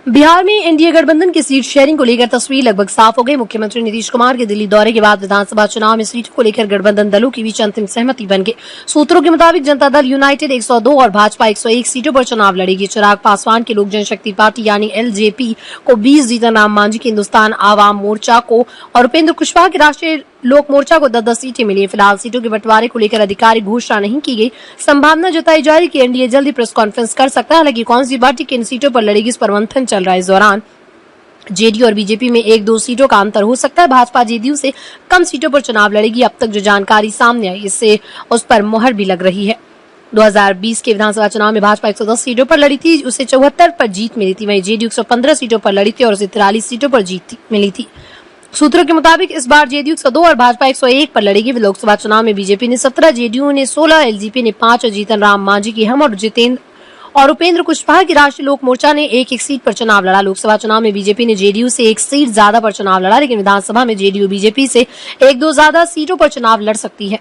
बिहार में एनडीए गठबंधन की सीट शेयरिंग को लेकर तस्वीर लगभग साफ हो गई। मुख्यमंत्री नीतीश कुमार के दिल्ली दौरे के बाद विधानसभा चुनाव में सीटों को लेकर गठबंधन दलों के बीच अंतिम सहमति बन गई। सूत्रों के मुताबिक जनता दल यूनाइटेड 102 और भाजपा 101 सीटों पर चुनाव लड़ेगी। चिराग पासवान के लोक जनशक्ति पार्टी यानी एलजेपी को 20, जीतन राम मांझी के हिंदुस्तान आवाम मोर्चा को और उपेंद्र कुशवाहा के राष्ट्रीय लोक मोर्चा को 10-10 सीटें मिली। फिलहाल सीटों के बंटवारे को लेकर आधिकारिक घोषणा नहीं की गई। संभावना जताई जा रही कि एनडीए जल्दी प्रेस कॉन्फ्रेंस कर सकता है। हालांकि कौन सी पार्टी किन सीटों पर लड़ेगी इस पर मंथन चल रहा है। इस दौरान जेडीयू और बीजेपी में 1-2 सीटों का अंतर हो सकता है। भाजपा जेडीयू से कम सीटों पर चुनाव लड़ेगी। अब तक जो जानकारी सामने आई इससे उस पर मुहर भी लग रही है। 2020 के विधानसभा चुनाव में भाजपा 110 सीटों पर लड़ी थी, उसे 74 पर जीत मिली थी। वहीं जेडीयू 115 सीटों पर लड़ी थी और उसे 43 सीटों पर जीत मिली थी। सूत्रों के मुताबिक इस बार जेडीयू 102 और भाजपा 101 पर लड़ेगी। लोकसभा चुनाव में बीजेपी ने 17, जेडीयू ने 16, एलजेपी ने 5 और जीतन राम मांझी की हम और उपेंद्र कुशवाहा की राष्ट्रीय लोक मोर्चा ने 1-1 सीट पर चुनाव लड़ा। लोकसभा चुनाव में बीजेपी ने जेडीयू से 1 सीट ज्यादा पर चुनाव लड़ा, लेकिन विधानसभा में जेडीयू बीजेपी से 1-2 ज्यादा सीटों पर चुनाव लड़ सकती है।